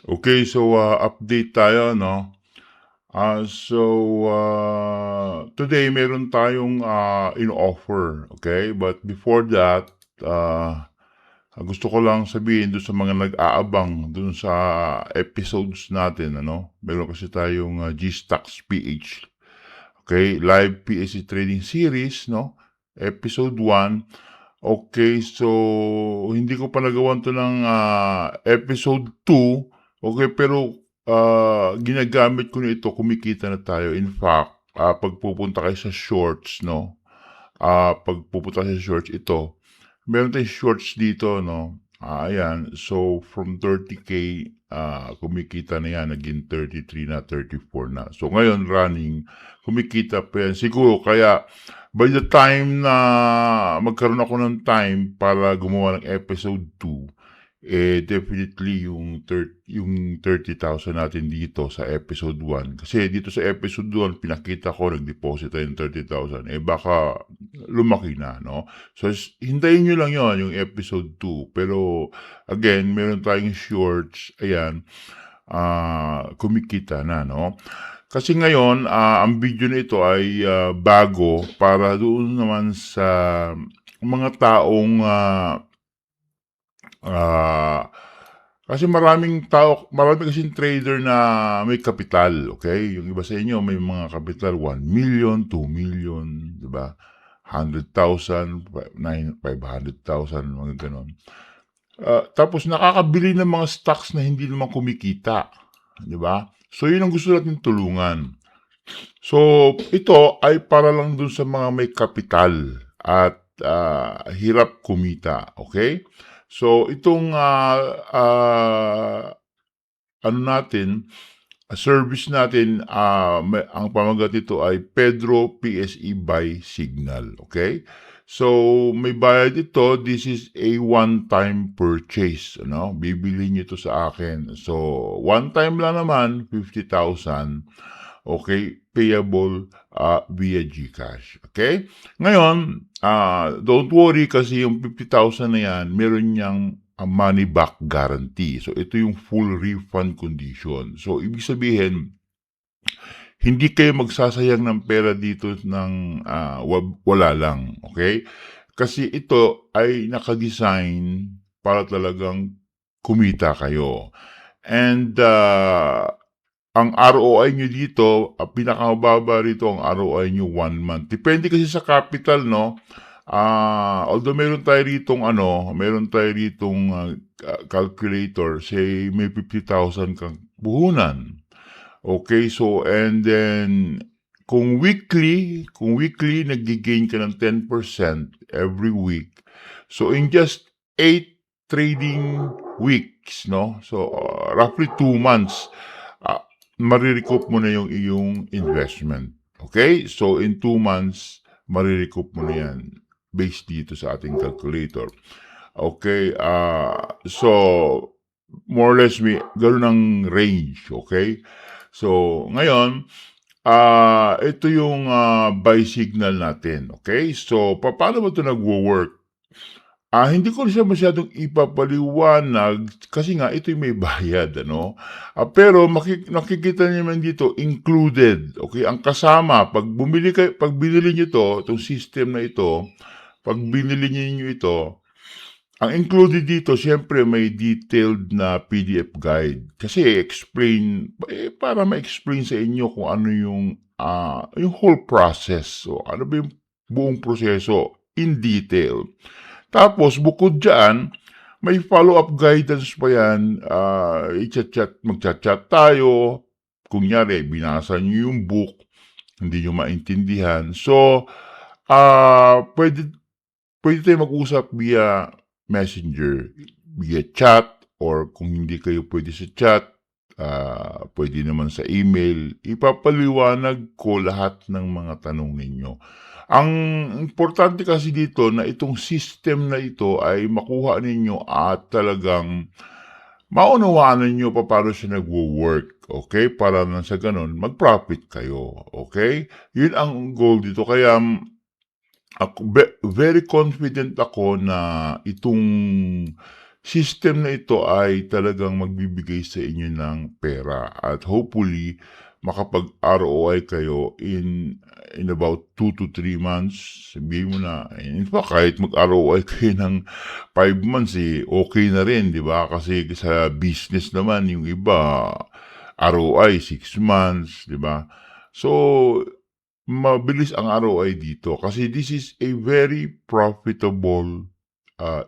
Okay, so update tayo, no? Today meron tayong in-offer, okay? But before that, gusto ko lang sabihin doon sa mga nag-aabang doon sa episodes natin, ano? Meron kasi tayong G-Stocks PH, okay? Live PSC Trading Series, no? Episode 1. Okay, so hindi ko pa nagawan 'to ng episode 2, okay, pero ginagamit ko na ito, kumikita na tayo. In fact, 'pag pupunta kayo sa shorts, no, 'pag pupunta kayo sa shorts, ito, meron tayong shorts dito, no, ayan. So, from 30K, kumikita na 'yan, naging 33 na, 34 na. So, ngayon running, kumikita pa 'yan. Siguro kaya by the time na magkaroon ako ng time para gumawa ng episode 2, definitely yung 30,000 natin dito sa episode 1. Kasi dito sa episode 1, pinakita ko, nag-deposit tayo ng 30,000. Baka lumaki na, no? So, hintayin nyo lang yon yung episode 2. Pero, again, meron tayong shorts, ayan, kumikita na, no? Kasi ngayon, ang video na ito ay bago para doon naman sa mga taong kasi marami kasing trader na may kapital, okay? Yung iba sa inyo may mga kapital 1 million, 2 million, 'di ba? 100,000, 500,000, mga ganon. Tapos nakakabili ng mga stocks na hindi naman kumikita, 'di ba? So yun ang gusto natin tulungan. So ito ay para lang dun sa mga may kapital at hirap kumita, okay? So itong ano natin, service natin, ang pamagat nito ay Pedro PSE by Signal, okay? So may bayad ito, this is a one-time purchase, ano? Bibili niyo ito sa akin. So one time lang naman, 50,000, okay? Payable via GCash, okay? Ngayon, don't worry kasi yung 50,000 na yan, meron niyang money back guarantee. So, ito yung full refund condition. So, ibig sabihin, hindi kayo magsasayang ng pera dito ng wala lang. Okay? Kasi ito ay nakadesign para talagang kumita kayo. And ang ROI nyo dito, pinakamababa rito ang ROI nyo 1 month. Depende kasi sa capital, no? Although meron tayo ritong calculator, say may 50,000 kang puhunan. Okay, so and then kung weekly nag-gain ka ng 10% every week. So in just 8 trading weeks, no? So roughly 2 months, marirecoup mo na yung iyong investment. Okay? So in 2 months, marirecoup mo na yan based dito sa ating calculator. Okay, so more or less may ganoon ang range, okay? So ngayon, ito yung buy signal natin, okay? So paano ba ito nagwo-work? Hindi ko siya masyadong ipapaliwanag kasi nga ito'y may bayad, ano? Pero nakikita niyo naman dito, included, okay? Ang kasama, pag binili niyo to, itong system na ito, pag binili niyo ito, ang included dito, siyempre may detailed na PDF guide. Kasi para ma-explain sa inyo kung ano yung whole process. So, ano ba yung buong proseso in detail. Tapos, bukod dyan, may follow-up guidance pa yan. Magchat-chat tayo. Kunyari, binasa nyo yung book, hindi nyo maintindihan. So, pwede tayo mag-usap via messenger, via chat, or kung hindi kayo pwede sa chat, pwede naman sa email. Ipapaliwanag ko lahat ng mga tanong ninyo. Ang importante kasi dito na itong system na ito ay makuha ninyo at talagang maunawaan ninyo paano siya nagwo-work. Okay? Para na sa ganun, mag-profit kayo. Okay? Yun ang goal dito. Kaya very confident ako na itong system na ito ay talagang magbibigay sa inyo ng pera at hopefully makapag-ROI kayo in about 2 to 3 months. Sabihin mo na, in fact, kahit mag-ROI kayo ng 5 months, okay na rin, di ba? Kasi sa business naman, yung iba, ROI 6 months, di ba? So, mabilis ang ROI dito kasi this is a very profitable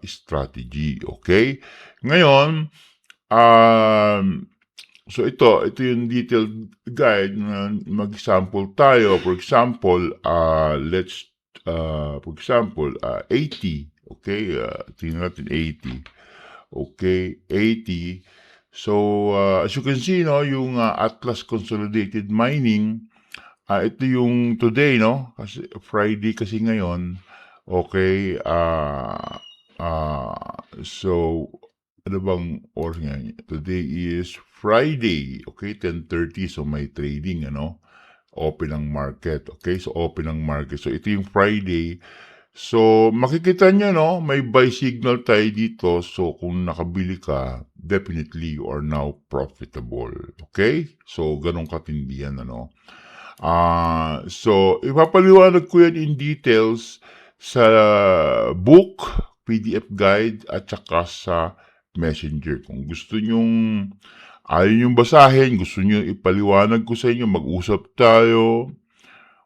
strategy, okay? Ngayon, um, so ito yung detailed guide na mag-sample tayo. For example, for example, 80, okay? Tingnan natin 80. Okay, 80. So, as you can see, no, yung Atlas Consolidated Mining, ito yung today, no? Kasi Friday kasi ngayon. Okay, so, ano bang oras ngayon? Today is Friday, okay, 10:30. So, may trading, ano? Open ang market, okay? So, open ang market. So, ito yung Friday. So, makikita nyo, no? May buy signal tayo dito. So, kung nakabili ka, definitely you are now profitable. Okay? So, ganun katindi yan, ano? So, ipapaliwanag ko yan in details sa book, PDF guide, at saka sa messenger. Kung gusto nyong ayaw nyong basahin, gusto nyo ipaliwanag ko sa inyo, mag-usap tayo,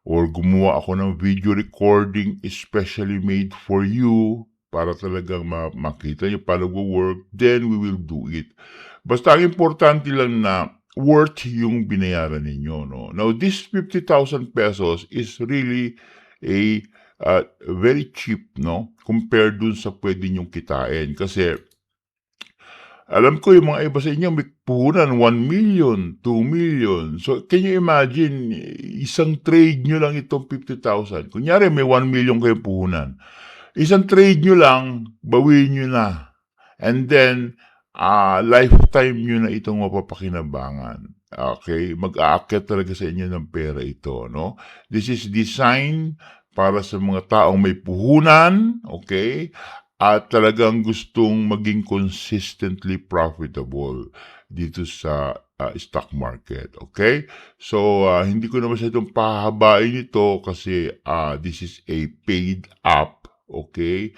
or gumawa ako ng video recording especially made for you para talagang makita nyo paano work, then we will do it. Basta ang importante lang na worth yung binayaran ninyo, no? Now, this 50,000 pesos is really a very cheap, no? Compared dun sa pwede nyong kitain. Kasi, alam ko yung mga iba sa inyo may puhunan 1 million, 2 million. So, can you imagine, isang trade nyo lang itong 50,000. Kunyari, may 1 million kayong puhunan. Isang trade nyo lang, bawiin nyo na. And then, lifetime nyo na itong mapapakinabangan. Okay? Mag-aakyat talaga sa inyo ng pera ito, no? This is designed para sa mga taong may puhunan, okay? At talagang gustong maging consistently profitable dito sa stock market, okay? So, hindi ko na masyadong pahabain ito kasi this is a paid app, okay?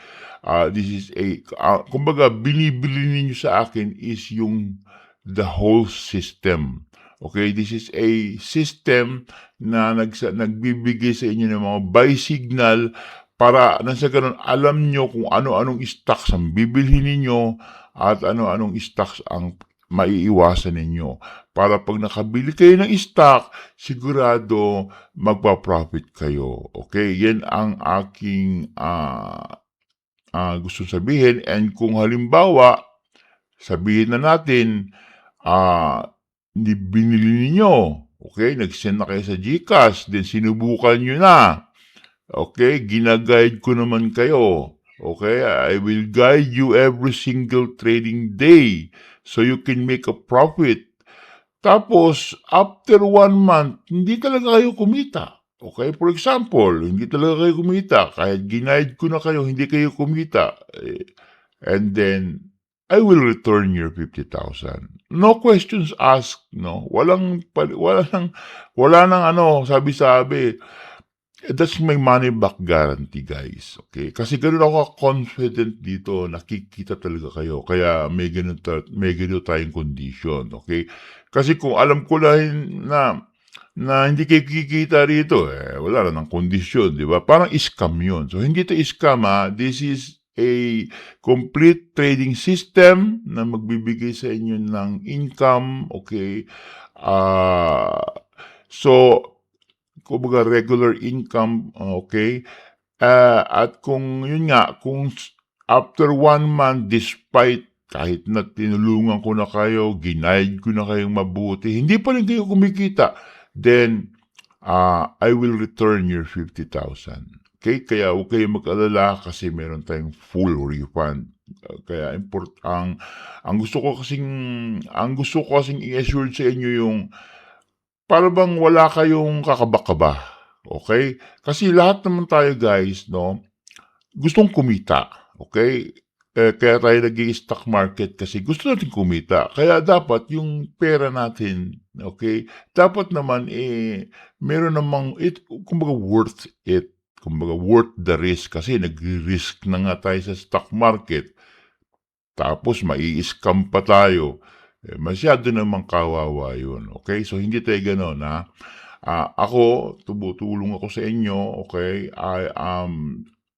This is a, kumbaga, binibili ninyo sa akin is yung the whole system. Okay, this is a system na nagbibigay sa inyo ng mga buy signal para nasa ganun alam nyo kung ano-anong stocks ang bibilhin ninyo at ano-anong stocks ang maiiwasan ninyo. Para pag nakabili kayo ng stock, sigurado magpa-profit kayo. Okay, yan ang aking gusto sabihin. And kung halimbawa, sabihin na natin, binili ninyo, okay, nag-send na kayo sa GCash, then sinubukan nyo na, okay, ginaguide ko naman kayo, okay, I will guide you every single trading day so you can make a profit. Tapos, after 1 month, hindi talaga kayo kumita. Okay, for example, hindi talaga kayo kumita, kahit ginaid ko na kayo, hindi kayo kumita, and then, I will return your 50,000. No questions asked, no? Wala nang sabi-sabi. That's my money back guarantee, guys. Okay? Kasi ganun ako confident dito, nakikita talaga kayo. Kaya may ganun tayong condition, okay? Kasi kung alam ko lang na hindi kayo kikita rito, wala na ng kondisyon, di ba? Parang scam yun. So, hindi to scam, this is a complete trading system na magbibigay sa inyo ng income, okay? So, kumbaga regular income, okay? At kung yun nga, kung after 1 month, despite kahit na tinulungan ko na kayo, ginaid ko na kayong mabuti, hindi pa rin kayo kumikita, then I will return your 50,000. Okay? Kaya huwag kayong mag-alala kasi meron tayong full refund. Kaya ang gusto ko kasing i-assure sa inyo yung para bang wala kayong kakaba-kaba. Okay? Kasi lahat naman tayo guys, no, gustong kumita. Okay? kaya tayo nag-i-stock market kasi gusto natin kumita. Kaya dapat yung pera natin, okay, dapat naman, meron namang kumbaga worth it. Kumbaga worth the risk kasi nagri-risk na nga tayo sa stock market. Tapos mai-scam pa tayo. Masyado namang kawawa yun, okay? So, hindi tayo gano'n, ha? Ako, tumutulong ako sa inyo, okay?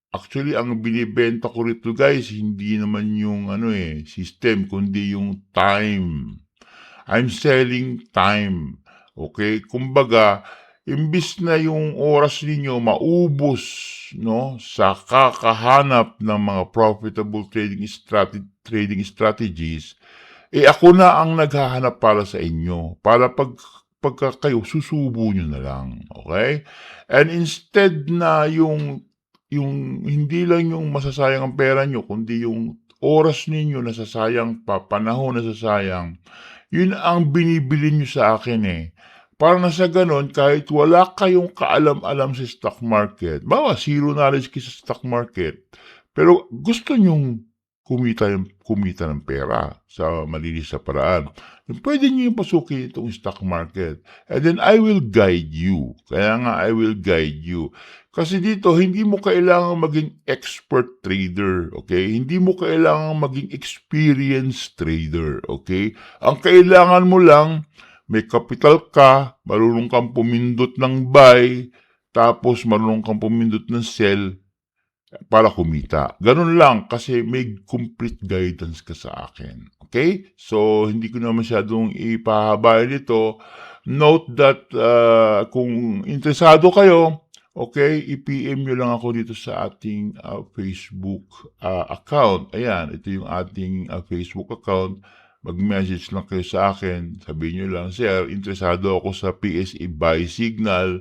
Actually, ang binibenta ko rito, guys, hindi naman yung system, kundi yung time. I'm selling time. Okay? Kumbaga, imbis na yung oras ninyo maubos, no, sa kakahanap ng mga profitable trading strategies, ako na ang naghahanap para sa inyo. Para pagka kayo, susubo nyo na lang. Okay? And instead na yung hindi lang yung masasayang ang pera nyo, kundi yung oras ninyo nasasayang pa, panahon nasasayang, yun ang binibili nyo sa akin Para na sa ganon, kahit wala kayong kaalam-alam sa stock market, bawa zero knowledge kayo sa stock market, pero gusto nyong kumita ng pera sa malinis na paraan, pwede nyo yung pasukin itong stock market. And then I will guide you. Kaya nga I will guide you. Kasi dito, hindi mo kailangan maging expert trader, okay? Hindi mo kailangan maging experienced trader, okay? Ang kailangan mo lang, may capital ka, marunong kang pumindot ng buy, tapos marunong kang pumindot ng sell para kumita. Ganun lang kasi may complete guidance ka sa akin. Okay? So, hindi ko na masyadong ipahabayan ito. Note that kung interesado kayo, okay, i-PM nyo lang ako dito sa ating Facebook account. Ayan, ito yung ating Facebook account. Mag-message lang kayo sa akin. Sabihin nyo lang, sir, interesado ako sa PSA buy signal.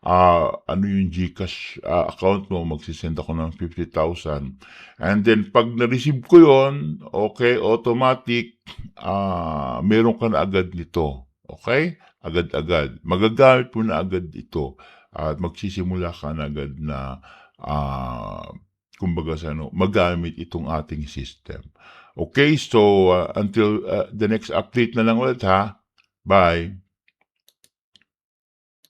Ano yung GCash account mo, magsisend ako ng 50,000. And then, pag na-receive ko yon, okay, automatic, meron ka na agad nito. Okay? Agad-agad. Magagamit mo na agad ito. At magsisimula ka na agad na, kumbaga magamit itong ating system. Okay, so until the next update na lang ulit ha. Bye.